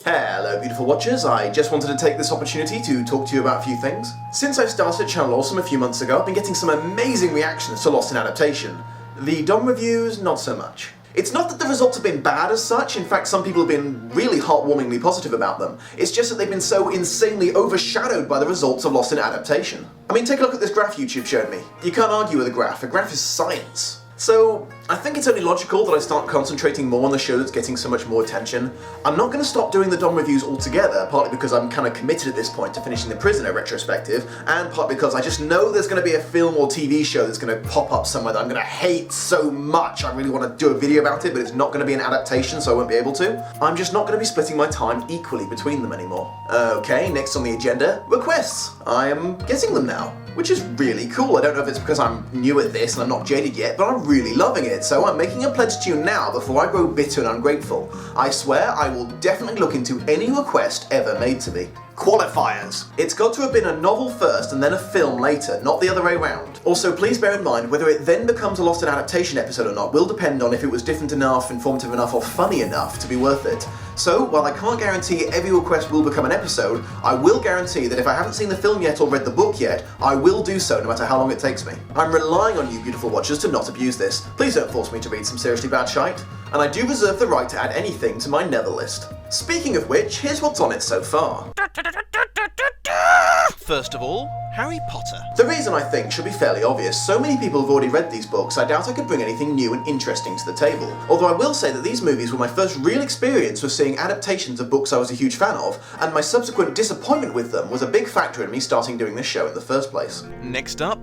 Hello beautiful watchers, I just wanted to take this opportunity to talk to you about a few things. Since I started Channel Awesome a few months ago, I've been getting some amazing reactions to Lost in Adaptation. The DOM reviews, not so much. It's not that the results have been bad as such, in fact some people have been really heartwarmingly positive about them. It's just that they've been so insanely overshadowed by the results of Lost in Adaptation. I mean, take a look at this graph YouTube showed me. You can't argue with a graph is science. So, I think it's only logical that I start concentrating more on the show that's getting so much more attention. I'm not going to stop doing the DOM reviews altogether, partly because I'm kind of committed at this point to finishing the Prisoner retrospective, and partly because I just know there's going to be a film or TV show that's going to pop up somewhere that I'm going to hate so much. I really want to do a video about it, but it's not going to be an adaptation, so I won't be able to. I'm just not going to be splitting my time equally between them anymore. Okay, next on the agenda, requests. I am getting them now, which is really cool. I don't know if it's because I'm new at this and I'm not jaded yet, but I'm really loving it, so I'm making a pledge to you now before I grow bitter and ungrateful. I swear I will definitely look into any request ever made to me. Qualifiers. It's got to have been a novel first and then a film later, not the other way around. Also, please bear in mind, whether it then becomes a Lost in Adaptation episode or not will depend on if it was different enough, informative enough, or funny enough to be worth it. So, while I can't guarantee every request will become an episode, I will guarantee that if I haven't seen the film yet or read the book yet, I will do so no matter how long it takes me. I'm relying on you beautiful watchers to not abuse this. Please don't force me to read some seriously bad shite. And I do reserve the right to add anything to my never list. Speaking of which, here's what's on it so far. First of all, Harry Potter. The reason I think should be fairly obvious. So many people have already read these books, I doubt I could bring anything new and interesting to the table. Although I will say that these movies were my first real experience with seeing adaptations of books I was a huge fan of, and my subsequent disappointment with them was a big factor in me starting doing this show in the first place. Next up,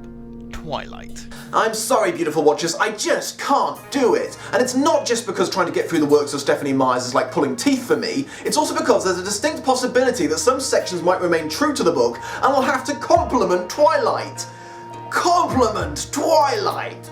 Twilight. I'm sorry, beautiful watchers, I just can't do it. And it's not just because trying to get through the works of Stephanie Meyers is like pulling teeth for me, it's also because there's a distinct possibility that some sections might remain true to the book, and I'll have to compliment Twilight. Compliment Twilight!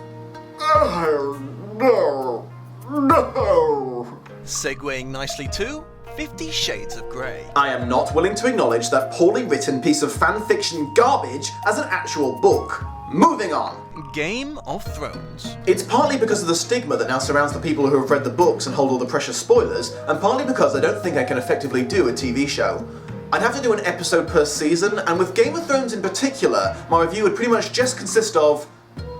Oh, no. No. Segueing nicely to 50 Shades of Grey. I am not willing to acknowledge that poorly written piece of fanfiction garbage as an actual book. Moving on. Game of Thrones. It's partly because of the stigma that now surrounds the people who have read the books and hold all the precious spoilers, and partly because I don't think I can effectively do a TV show. I'd have to do an episode per season, and with Game of Thrones in particular, my review would pretty much just consist of,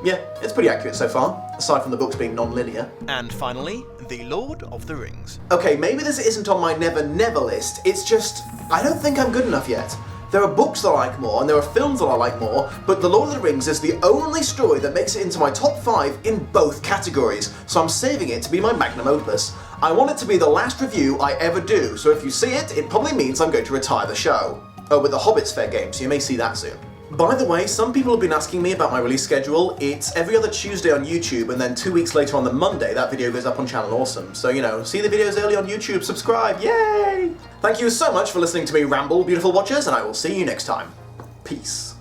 yeah, it's pretty accurate so far, aside from the books being non-linear. And finally, The Lord of the Rings. Okay, maybe this isn't on my never list, it's just, I don't think I'm good enough yet. There are books that I like more, and there are films that I like more, but The Lord of the Rings is the only story that makes it into my top 5 in both categories, so I'm saving it to be my magnum opus. I want it to be the last review I ever do, so if you see it, it probably means I'm going to retire the show. Oh, but The Hobbit's fair game, so you may see that soon. By the way, some people have been asking me about my release schedule. It's every other Tuesday on YouTube, and then 2 weeks later on the Monday, that video goes up on Channel Awesome. So, you know, see the videos early on YouTube, subscribe, yay! Thank you so much for listening to me ramble, beautiful watchers, and I will see you next time. Peace.